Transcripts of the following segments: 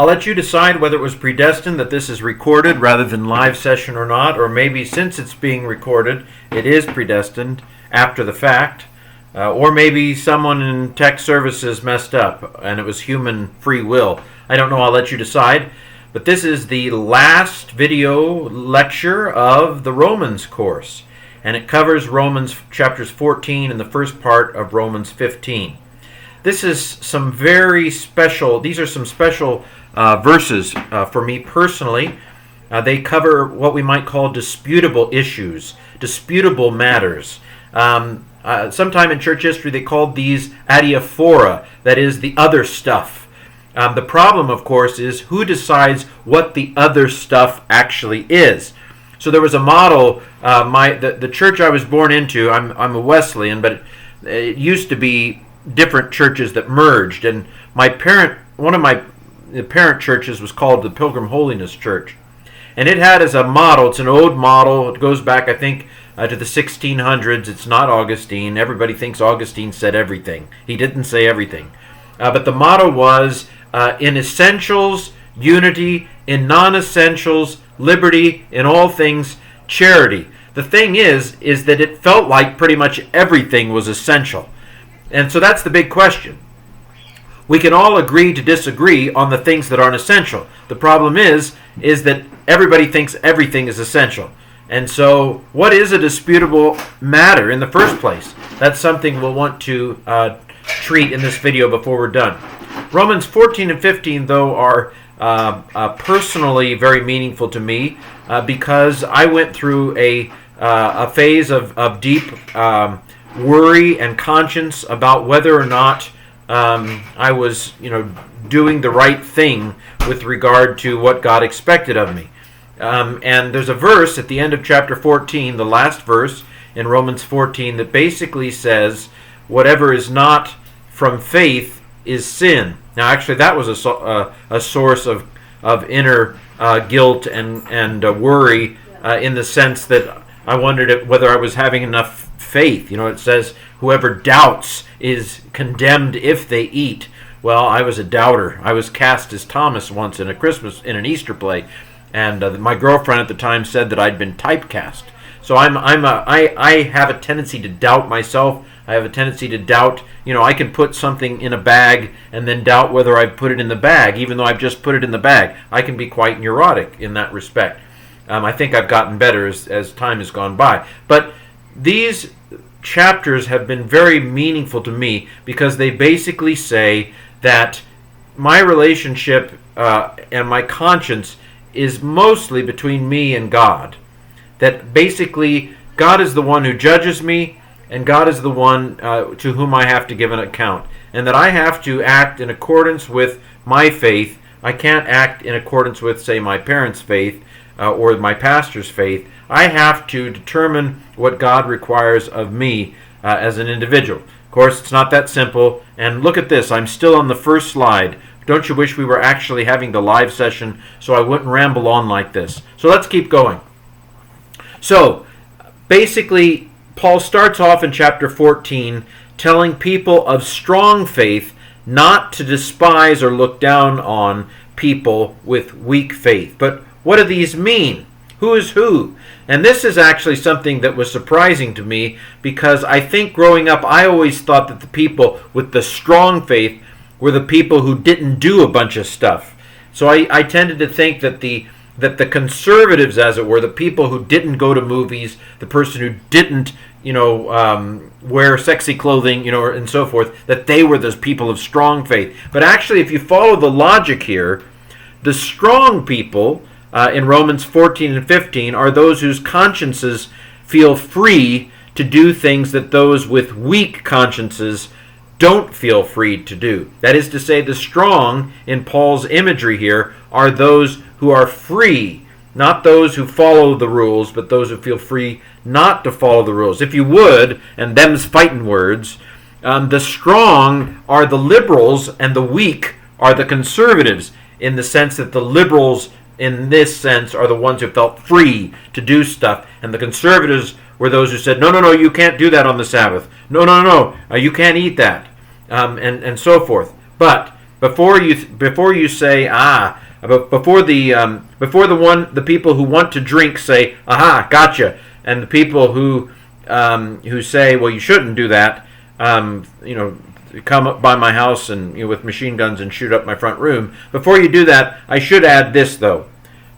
I'll let you decide whether it was predestined that this is recorded rather than live session or not, or maybe since it's being recorded, it is predestined after the fact, or maybe someone in tech services messed up and it was human free will. I don't know, I'll let you decide. But this is the last video lecture of the Romans course, and it covers Romans chapters 14 and the first part of Romans 15. This is some very special, these are some special verses for me personally. They cover what we might call disputable issues, disputable matters. Sometime in church history they called these adiaphora, that is, the other stuff. The problem, of course, is who decides what the other stuff actually is. So there was a model, the church I was born into, I'm a Wesleyan, but it used to be different churches that merged, and one of my parent churches was called the Pilgrim Holiness Church. And it had as a model, it's an old model, it goes back, I think, to the 1600s. It's not Augustine. Everybody thinks Augustine said everything. He didn't say everything. But the motto was, in essentials, unity; in non-essentials, liberty; in all things, charity. The thing is that it felt like pretty much everything was essential. And so that's the big question. We can all agree to disagree on the things that aren't essential. The problem is that everybody thinks everything is essential. And so what is a disputable matter in the first place? That's something we'll want to treat in this video before we're done. Romans 14 and 15, though, are personally very meaningful to me because I went through a phase of deep worry and conscience about whether or not I was, doing the right thing with regard to what God expected of me. And there's a verse at the end of chapter 14, the last verse in Romans 14, that basically says, whatever is not from faith is sin. Now, actually, that was a source of inner guilt and worry in the sense that I wondered whether I was having enough faith. It says, whoever doubts is condemned if they eat. Well, I was a doubter. I was cast as Thomas once in an Easter play, and my girlfriend at the time said that I'd been typecast. So I have a tendency to doubt myself. I have a tendency to doubt, I can put something in a bag and then doubt whether I've put it in the bag, even though I've just put it in the bag. I can be quite neurotic in that respect. I think I've gotten better as time has gone by. But these chapters have been very meaningful to me because they basically say that my relationship and my conscience is mostly between me and God. That basically God is the one who judges me, and God is the one to whom I have to give an account. And that I have to act in accordance with my faith. I can't act in accordance with, say, my parents' faith or my pastor's faith. I have to determine what God requires of me as an individual. Of course, it's not that simple. And look at this. I'm still on the first slide. Don't you wish we were actually having the live session so I wouldn't ramble on like this? So let's keep going. So, basically, Paul starts off in chapter 14 telling people of strong faith not to despise or look down on people with weak faith. But what do these mean? Who is who? And this is actually something that was surprising to me because I think growing up I always thought that the people with the strong faith were the people who didn't do a bunch of stuff. So I tended to think that the conservatives, as it were, the people who didn't go to movies, the person who didn't, wear sexy clothing, and so forth, that they were those people of strong faith. But actually, if you follow the logic here, the strong people in Romans 14 and 15 are those whose consciences feel free to do things that those with weak consciences don't feel free to do. That is to say, the strong, in Paul's imagery here, are those who are free, not those who follow the rules, but those who feel free not to follow the rules. If you would, and them's fighting words, the strong are the liberals and the weak are the conservatives, in the sense that the liberals, in this sense, are the ones who felt free to do stuff, and the conservatives were those who said, no, you can't do that on the Sabbath. No, you can't eat that. And so forth. But Before you say before the people who want to drink say aha, gotcha, and the people who say, well, you shouldn't do that, come up by my house and with machine guns and shoot up my front room. Before you do that, I should add this though.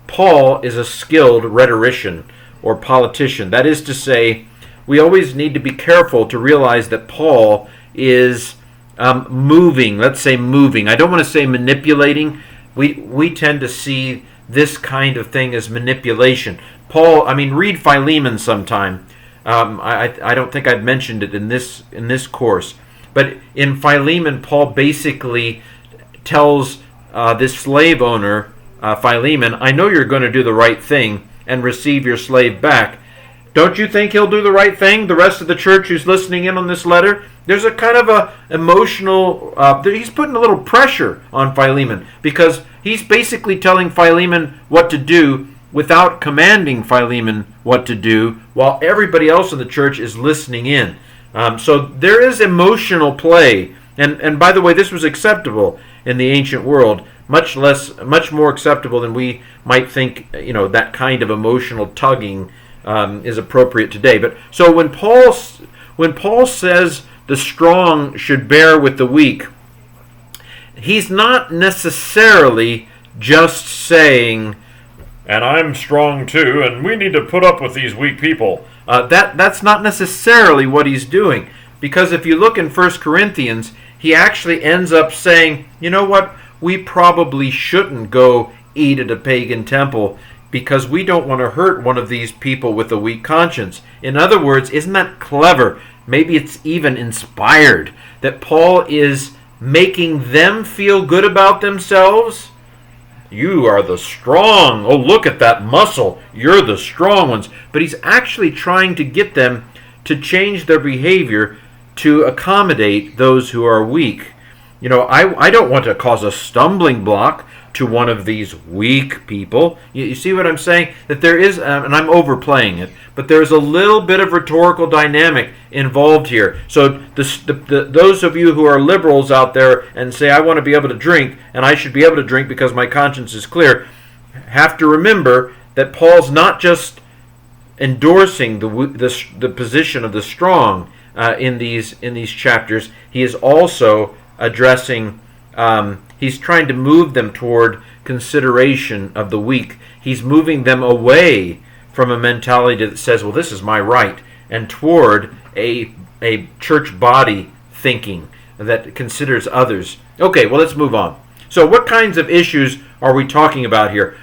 Paul is a skilled rhetorician or politician. That is to say, we always need to be careful to realize that Paul is moving. Let's say moving. I don't want to say manipulating. We tend to see this kind of thing as manipulation. Read Philemon sometime. I don't think I've mentioned it in this course, but in Philemon, Paul basically tells this slave owner, Philemon, I know you're going to do the right thing and receive your slave back. Don't you think he'll do the right thing? The rest of the church who's listening in on this letter, there's a kind of a emotional, he's putting a little pressure on Philemon because he's basically telling Philemon what to do without commanding Philemon what to do while everybody else in the church is listening in. So there is emotional play. And by the way, this was acceptable in the ancient world, much more acceptable than we might think, that kind of emotional tugging is appropriate today. But so when Paul says the strong should bear with the weak, he's not necessarily just saying, and I'm strong too, and we need to put up with these weak people. That's not necessarily what he's doing. Because if you look in 1 Corinthians, he actually ends up saying, you know what, we probably shouldn't go eat at a pagan temple because we don't want to hurt one of these people with a weak conscience. In other words, isn't that clever? Maybe it's even inspired that Paul is making them feel good about themselves. You are the strong. Oh, look at that muscle. You're the strong ones. But he's actually trying to get them to change their behavior to accommodate those who are weak. I don't want to cause a stumbling block to one of these weak people. You see what I'm saying? That there is, and I'm overplaying it, but there's a little bit of rhetorical dynamic involved here. So those of you who are liberals out there and say, I want to be able to drink, and I should be able to drink because my conscience is clear, have to remember that Paul's not just endorsing the position of the strong in these chapters. He is also addressing, he's trying to move them toward consideration of the weak. He's moving them away from a mentality that says, well, this is my right, and toward a church body thinking that considers others. Okay, well, let's move on. So what kinds of issues are we talking about here?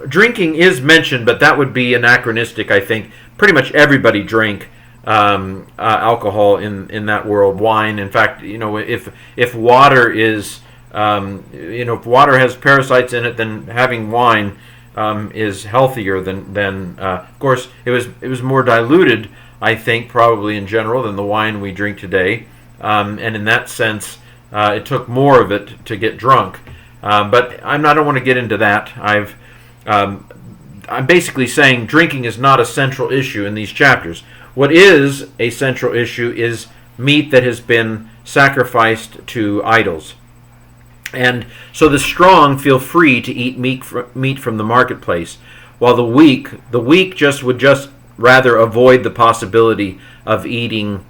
Drinking is mentioned, but that would be anachronistic, I think. Pretty much everybody drank alcohol in that world, wine. In fact, if water is, if water has parasites in it, then having wine is healthier than. Of course, it was more diluted, I think, probably in general than the wine we drink today, and in that sense, it took more of it to get drunk. But I don't want to get into that. I'm basically saying drinking is not a central issue in these chapters. What is a central issue is meat that has been sacrificed to idols. And so the strong feel free to eat meat from the marketplace, while the weak would just rather avoid the possibility of eating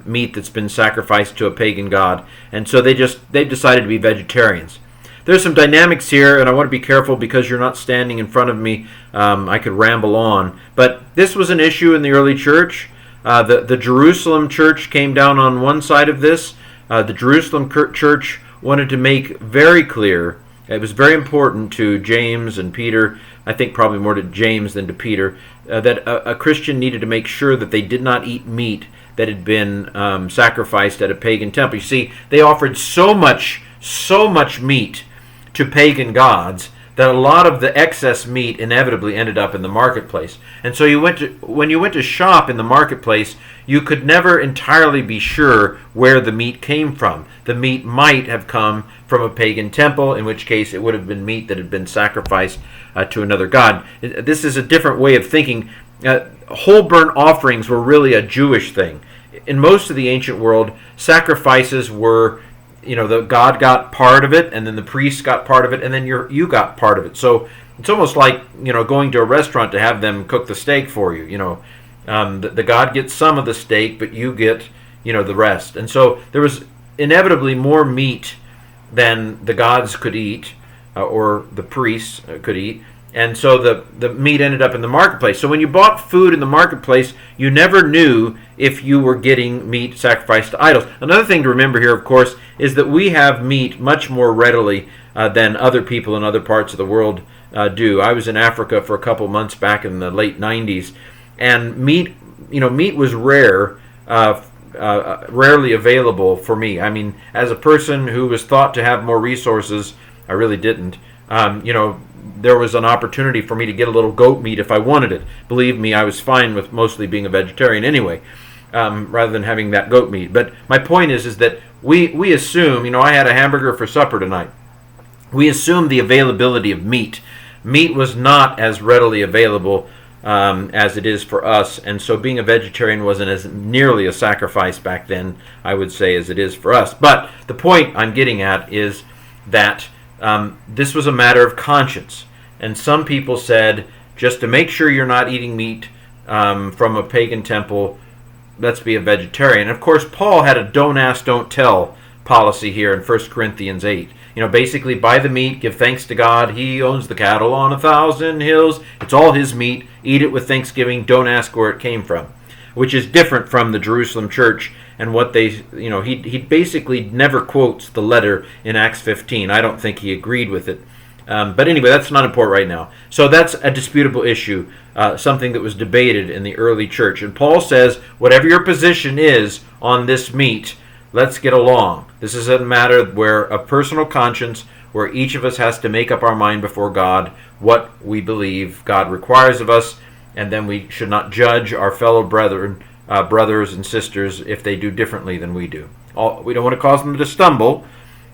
meat that's been sacrificed to a pagan god. And so they've decided to be vegetarians. There's some dynamics here, and I want to be careful because you're not standing in front of me. I could ramble on. But this was an issue in the early church. The Jerusalem church came down on one side of this. The Jerusalem church wanted to make very clear, it was very important to James and Peter, I think probably more to James than to Peter, that a Christian needed to make sure that they did not eat meat that had been sacrificed at a pagan temple. You see, they offered so much meat to pagan gods that a lot of the excess meat inevitably ended up in the marketplace. And so when you went to shop in the marketplace, you could never entirely be sure where the meat came from. The meat might have come from a pagan temple, in which case it would have been meat that had been sacrificed to another god. This is a different way of thinking. Whole burnt offerings were really a Jewish thing. In most of the ancient world, sacrifices were the God got part of it, and then the priest got part of it, and then you got part of it. So it's almost like going to a restaurant to have them cook the steak for you. The God gets some of the steak, but you get the rest. And so there was inevitably more meat than the gods could eat, or the priests could eat. And so the meat ended up in the marketplace. So when you bought food in the marketplace, you never knew if you were getting meat sacrificed to idols. Another thing to remember here, of course, is that we have meat much more readily than other people in other parts of the world do. I was in Africa for a couple months back in the late 90s, and meat was rare, rarely available for me. I mean, as a person who was thought to have more resources, I really didn't. There was an opportunity for me to get a little goat meat if I wanted it. Believe me, I was fine with mostly being a vegetarian anyway, rather than having that goat meat. But my point is that we assume, I had a hamburger for supper tonight. We assume the availability of meat. Meat was not as readily available as it is for us, and so being a vegetarian wasn't as nearly a sacrifice back then, I would say, as it is for us. But the point I'm getting at is that this was a matter of conscience. And some people said, just to make sure you're not eating meat from a pagan temple, let's be a vegetarian. And of course, Paul had a don't ask, don't tell policy here in 1 Corinthians 8. Basically, buy the meat, give thanks to God. He owns the cattle on 1,000 hills. It's all his meat. Eat it with thanksgiving. Don't ask where it came from, which is different from the Jerusalem church and what they, he basically never quotes the letter in Acts 15. I don't think he agreed with it. But anyway, that's not important right now. So that's a disputable issue, something that was debated in the early church. And Paul says, whatever your position is on this meat, let's get along. This is a matter where a personal conscience, where each of us has to make up our mind before God what we believe God requires of us, and then we should not judge our fellow brethren, brothers and sisters, if they do differently than we do. We don't want to cause them to stumble.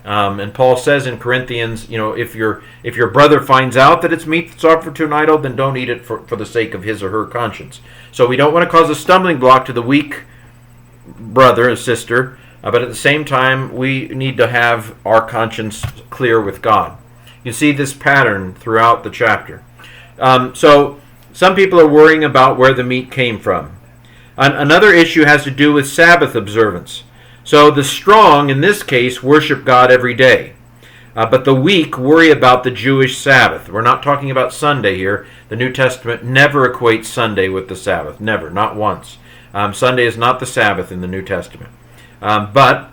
And Paul says in Corinthians, if your brother finds out that it's meat that's offered to an idol, then don't eat it for the sake of his or her conscience. So we don't want to cause a stumbling block to the weak brother and sister, but at the same time, we need to have our conscience clear with God. You see this pattern throughout the chapter. So some people are worrying about where the meat came from. Another issue has to do with Sabbath observance. So the strong, in this case, worship God every day. But the weak worry about the Jewish Sabbath. We're not talking about Sunday here. The New Testament never equates Sunday with the Sabbath. Never, not once. Sunday is not the Sabbath in the New Testament. But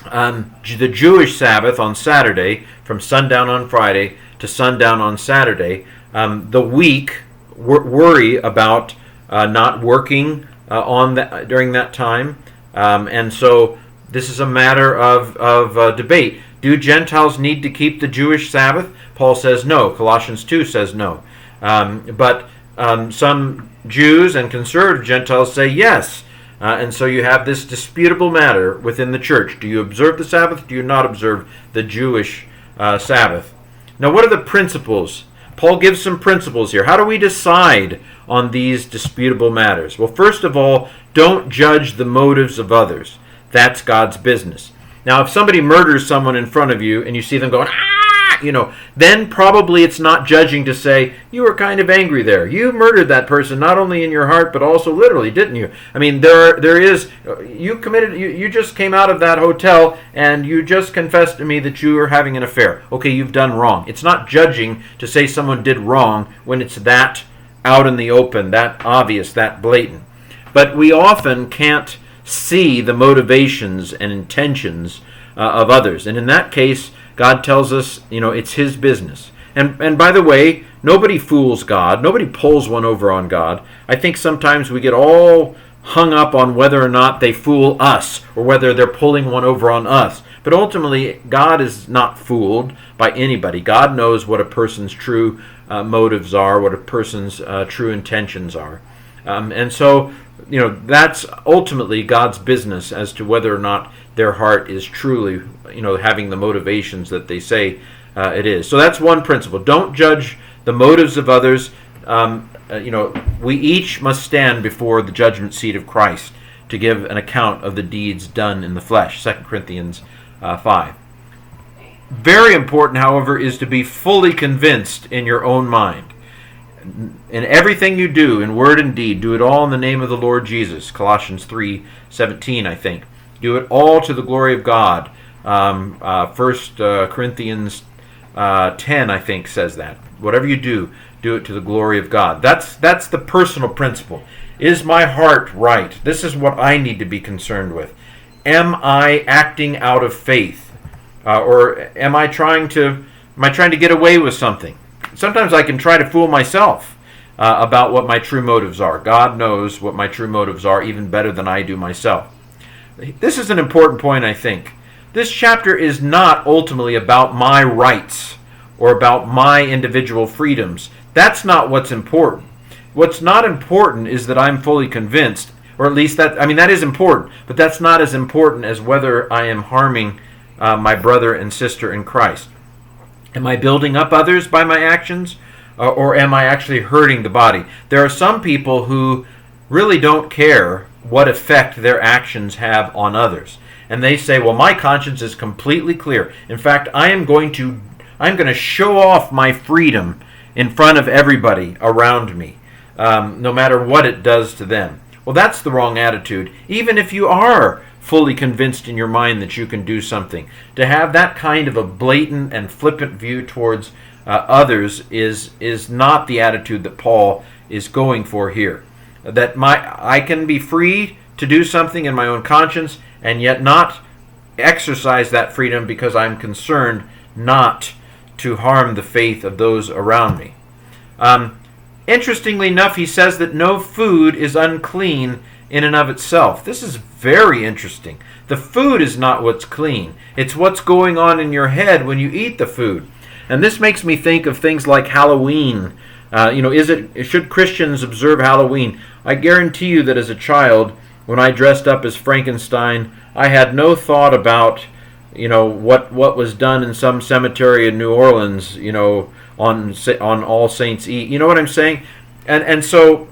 the Jewish Sabbath on Saturday, from sundown on Friday to sundown on Saturday, the weak worry about not working during that time. And so this is a matter of debate. Do Gentiles need to keep the Jewish Sabbath? Paul says no. Colossians 2 says no. But some Jews and conservative Gentiles say yes. And so you have this disputable matter within the church. Do you observe the Sabbath? Do you not observe the Jewish Sabbath? Now, what are the principles? Paul gives some principles here. How do we decide on these disputable matters? Well, first of all, don't judge the motives of others. That's God's business. Now, if somebody murders someone in front of you and you see them going, then probably it's not judging to say, you were kind of angry there. You murdered that person, not only in your heart, but also literally, didn't you? I mean, you just came out of that hotel and you just confessed to me that you were having an affair. Okay, you've done wrong. It's not judging to say someone did wrong when it's that out in the open, that obvious, that blatant. But we often can't see the motivations and intentions of others. And in that case, God tells us, it's his business. And by the way, nobody fools God. Nobody pulls one over on God. I think sometimes we get all hung up on whether or not they fool us or whether they're pulling one over on us. But ultimately, God is not fooled by anybody. God knows what a person's true motives are, what a person's true intentions are. And so, that's ultimately God's business as to whether or not their heart is truly, having the motivations that they say it is. So that's one principle. Don't judge the motives of others. We each must stand before the judgment seat of Christ to give an account of the deeds done in the flesh. 2 Corinthians 5. Very important, however, is to be fully convinced in your own mind. In everything you do, in word and deed, do it all in the name of the Lord Jesus. Colossians 3:17, I think. Do it all to the glory of God. 1 Corinthians 10, I think, says that. Whatever you do, do it to the glory of God. That's the personal principle. Is my heart right? This is what I need to be concerned with. Am I acting out of faith? Or am I trying to get away with something? Sometimes I can try to fool myself about what my true motives are. God knows what my true motives are even better than I do myself. This is an important point, I think. This chapter is not ultimately about my rights or about my individual freedoms. That's not what's important. What's not important is that I'm fully convinced, or at least that is important, but that's not as important as whether I am harming my brother and sister in Christ. Am I building up others by my actions, or am I actually hurting the body? There are some people who really don't care what effect their actions have on others. And they say, well, my conscience is completely clear. In fact, I'm going to show off my freedom in front of everybody around me, no matter what it does to them. Well, that's the wrong attitude. Even if you are fully convinced in your mind that you can do something, to have that kind of a blatant and flippant view towards others is not the attitude that Paul is going for here. That I can be free to do something in my own conscience and yet not exercise that freedom because I'm concerned not to harm the faith of those around me. Interestingly enough, he says that no food is unclean in and of itself. This is very interesting. The food is not what's clean. It's what's going on in your head when you eat the food. And this makes me think of things like Halloween. Should Christians observe Halloween? I guarantee you that as a child, when I dressed up as Frankenstein, I had no thought about, what was done in some cemetery in New Orleans, on All Saints Eve. You know what I'm saying? And so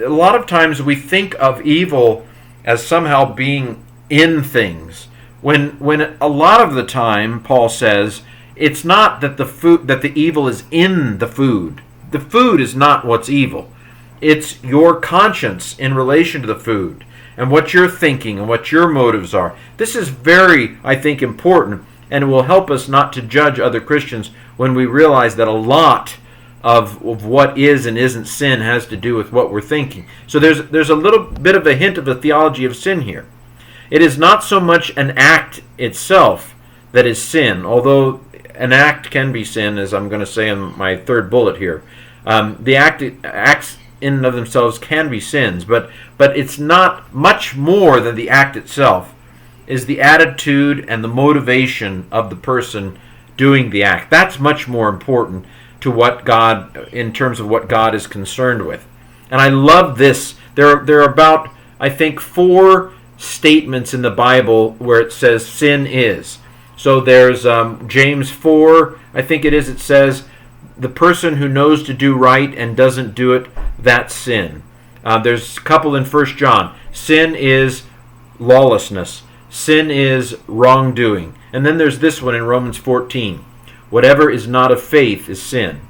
a lot of times we think of evil as somehow being in things, when a lot of the time Paul says it's not that the evil is in the food. The food is not what's evil. It's your conscience in relation to the food and what you're thinking and what your motives are. This is very, I think, important, and it will help us not to judge other Christians when we realize that a lot of what is and isn't sin has to do with what we're thinking. So there's a little bit of a hint of a theology of sin here. It is not so much an act itself that is sin, although an act can be sin, as I'm going to say in my third bullet here. The acts in and of themselves can be sins, but it's not much more than the act itself. Is the attitude and the motivation of the person doing the act. That's much more important to what God, in terms of what God is concerned with. And I love this. There are about, I think, 4 statements in the Bible where it says sin is. So there's James 4, I think it is, it says, the person who knows to do right and doesn't do it, that's sin. There's a couple in 1 John. Sin is lawlessness. Sin is wrongdoing. And then there's this one in Romans 14. Whatever is not of faith is sin.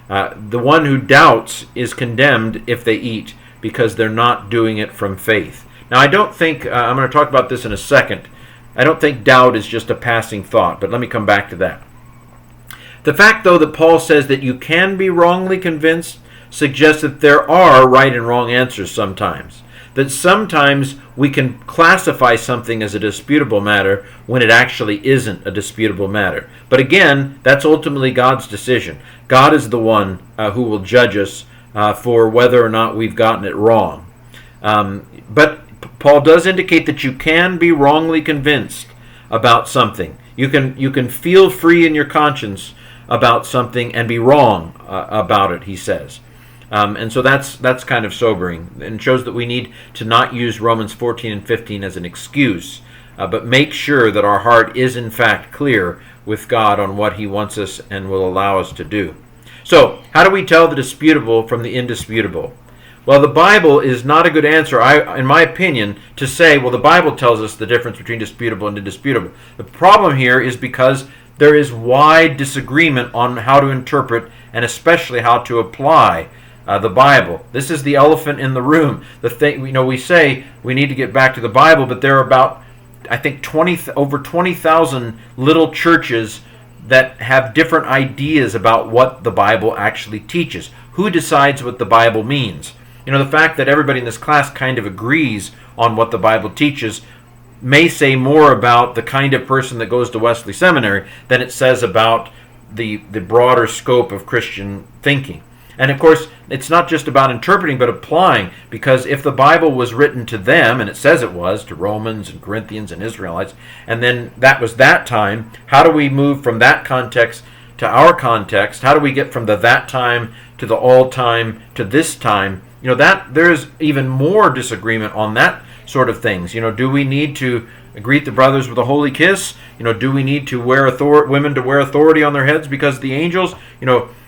The one who doubts is condemned if they eat, because they're not doing it from faith. Now, I don't think, I'm going to talk about this in a second, I don't think doubt is just a passing thought, but let me come back to that. The fact, though, that Paul says that you can be wrongly convinced suggests that there are right and wrong answers sometimes. That sometimes we can classify something as a disputable matter when it actually isn't a disputable matter. But again, that's ultimately God's decision. God is the one who will judge us for whether or not we've gotten it wrong. But Paul does indicate that you can be wrongly convinced about something. You can feel free in your conscience about something and be wrong about it, he says. And so that's kind of sobering, and shows that we need to not use Romans 14 and 15 as an excuse, but make sure that our heart is in fact clear with God on what he wants us and will allow us to do. So, how do we tell the disputable from the indisputable? Well, the Bible is not a good answer, in my opinion, to say, well, the Bible tells us the difference between disputable and indisputable. The problem here is because there is wide disagreement on how to interpret and especially how to apply the Bible. This is the elephant in the room. The thing, we say we need to get back to the Bible, but there are about, I think, over 20,000 little churches that have different ideas about what the Bible actually teaches. Who decides what the Bible means? The fact that everybody in this class kind of agrees on what the Bible teaches may say more about the kind of person that goes to Wesley Seminary than it says about the broader scope of Christian thinking. And of course, it's not just about interpreting, but applying, because if the Bible was written to them, and it says it was, to Romans and Corinthians and Israelites, and then that was that time, how do we move from that context to our context? How do we get from that time to the all time to this time? That there's even more disagreement on that sort of things. Do we need to greet the brothers with a holy kiss? Do we need to wear women to wear authority on their heads because the angels?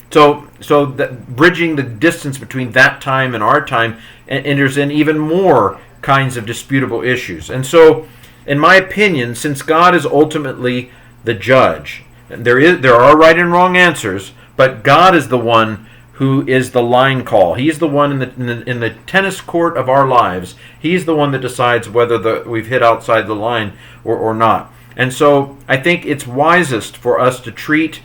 So that bridging the distance between that time and our time enters in even more kinds of disputable issues. And so, in my opinion, since God is ultimately the judge, there are right and wrong answers, but God is the one who is the line call. He's the one in the tennis court of our lives. He's the one that decides whether we've hit outside the line or not. And so I think it's wisest for us to treat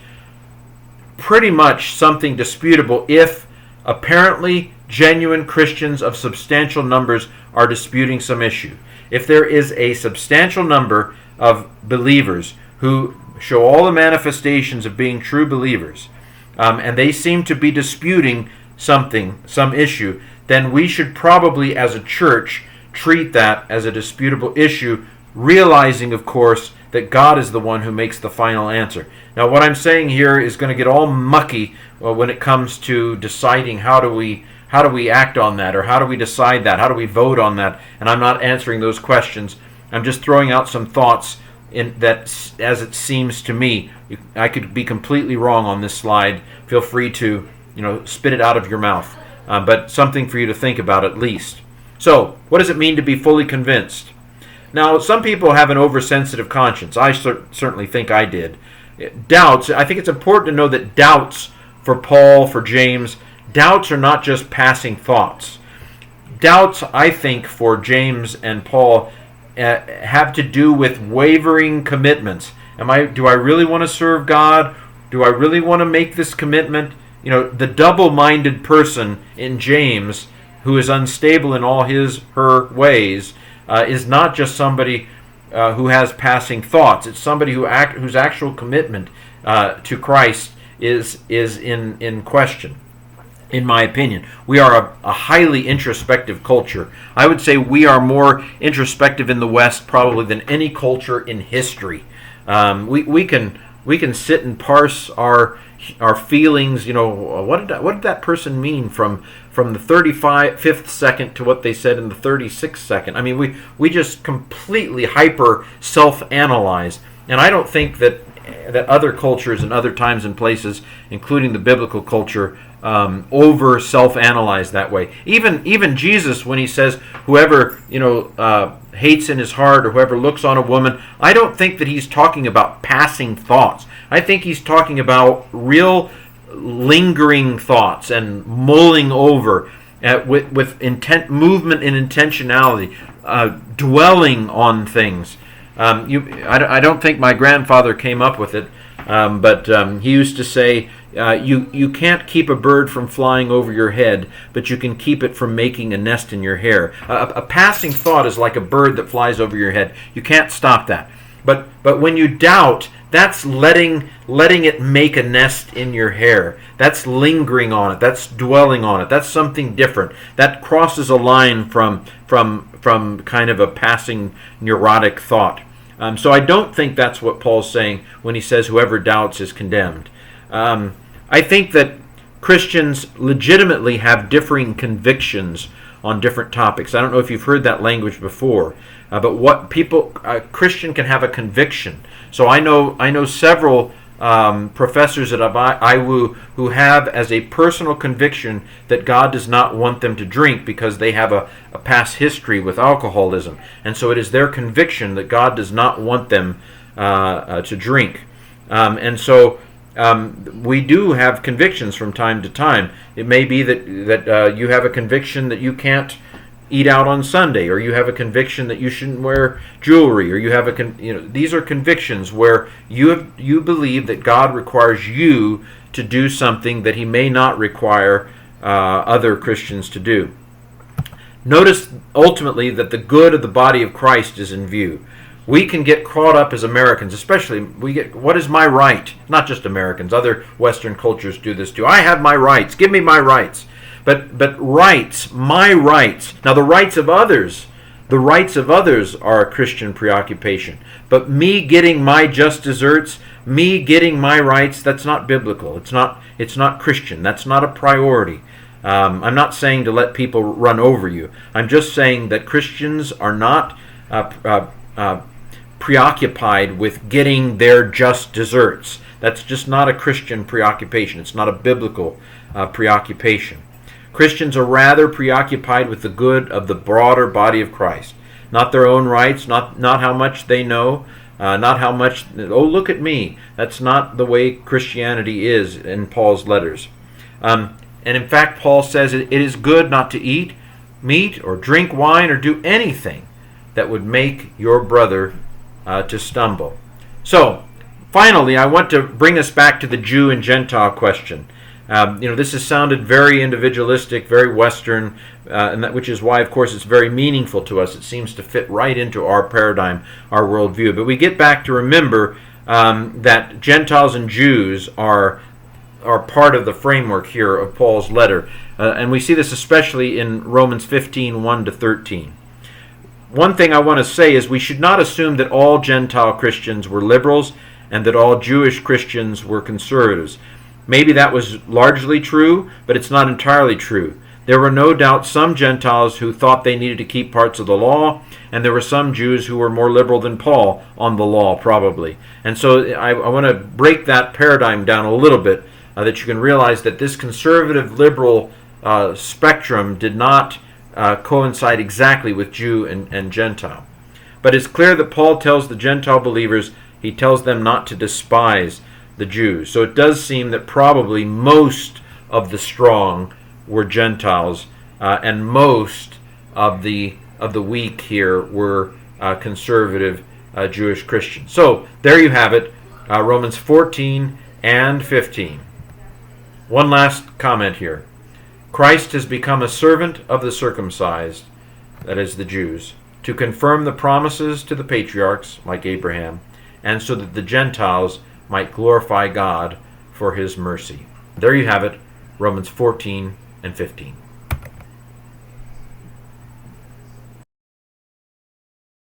pretty much something disputable if apparently genuine Christians of substantial numbers are disputing some issue. If there is a substantial number of believers who show all the manifestations of being true believers, and they seem to be disputing some issue, then we should probably, as a church, treat that as a disputable issue, realizing, of course, that God is the one who makes the final answer. Now, what I'm saying here is going to get all mucky when it comes to deciding how do we act on that, or how do we decide that, how do we vote on that, and I'm not answering those questions. I'm just throwing out some thoughts in that, as it seems to me. I could be completely wrong on this slide. Feel free to spit it out of your mouth, but something for you to think about at least. So, what does it mean to be fully convinced? Now, some people have an oversensitive conscience. I certainly think I did. Doubts, I think it's important to know that doubts for Paul, for James, doubts are not just passing thoughts. Doubts, I think, for James and Paul have to do with wavering commitments. Do I really want to serve God? Do I really want to make this commitment? The double-minded person in James, who is unstable in all her ways, is not just somebody who has passing thoughts. It's somebody whose actual commitment to Christ is in question. In my opinion, we are a highly introspective culture. I would say we are more introspective in the West probably than any culture in history. We can sit and parse our feelings. What did that person mean from the 35th second to what they said in the 36th second? I mean, we just completely hyper self-analyze, and I don't think that other cultures and other times and places, including the biblical culture, over self-analyze that way. Even Jesus, when he says, "Whoever hates in his heart, or whoever looks on a woman," I don't think that he's talking about passing thoughts. I think he's talking about real lingering thoughts and mulling over with intent, movement and intentionality, dwelling on things. I don't think my grandfather came up with it, but he used to say, you can't keep a bird from flying over your head, but you can keep it from making a nest in your hair. A passing thought is like a bird that flies over your head. You can't stop that. But when you doubt, that's letting it make a nest in your hair. That's lingering on it. That's dwelling on it. That's something different. That crosses a line from kind of a passing neurotic thought. So I don't think that's what Paul's saying when he says whoever doubts is condemned. I think that Christians legitimately have differing convictions on different topics. I don't know if you've heard that language before, but a Christian can have a conviction. So I know several professors at IWU who have as a personal conviction that God does not want them to drink because they have a past history with alcoholism. And so it is their conviction that God does not want them to drink. And so we do have convictions from time to time. It may be that you have a conviction that you can't eat out on Sunday, or you have a conviction that you shouldn't wear jewelry, or you have these are convictions where you believe that God requires you to do something that He may not require other Christians to do. Notice ultimately that the good of the body of Christ is in view. We can get caught up as Americans, especially what is my right? Not just Americans, other Western cultures do this too. I have my rights. Give me my rights. But rights, my rights. Now the rights of others are a Christian preoccupation. But me getting my just desserts, me getting my rights, that's not biblical. It's not Christian. That's not a priority. I'm not saying to let people run over you. I'm just saying that Christians are not preoccupied with getting their just desserts. That's just not a Christian preoccupation. It's not a biblical preoccupation. Christians are rather preoccupied with the good of the broader body of Christ, not their own rights, not how much they know, not how much, oh, look at me. That's not the way Christianity is in Paul's letters. And in fact, Paul says it is good not to eat meat or drink wine or do anything that would make your brother to stumble. So, finally, I want to bring us back to the Jew and Gentile question. This has sounded very individualistic, very Western, which is why, of course, it's very meaningful to us. It seems to fit right into our paradigm, our worldview. But we get back to remember that Gentiles and Jews are part of the framework here of Paul's letter. And we see this especially in Romans 15, 1-13. One thing I want to say is we should not assume that all Gentile Christians were liberals and that all Jewish Christians were conservatives. Maybe that was largely true, but it's not entirely true. There were no doubt some Gentiles who thought they needed to keep parts of the law, and there were some Jews who were more liberal than Paul on the law, probably. And so I want to break that paradigm down a little bit, that you can realize that this conservative liberal spectrum did not coincide exactly with Jew and Gentile. But it's clear that Paul tells the Gentile believers, he tells them not to despise the Jews. So it does seem that probably most of the strong were Gentiles, and most of the weak here were conservative Jewish Christians. So there you have it, Romans 14 and 15. One last comment here. Christ has become a servant of the circumcised, that is the Jews, to confirm the promises to the patriarchs, like Abraham, and so that the Gentiles might glorify God for His mercy. There you have it, Romans 14 and 15.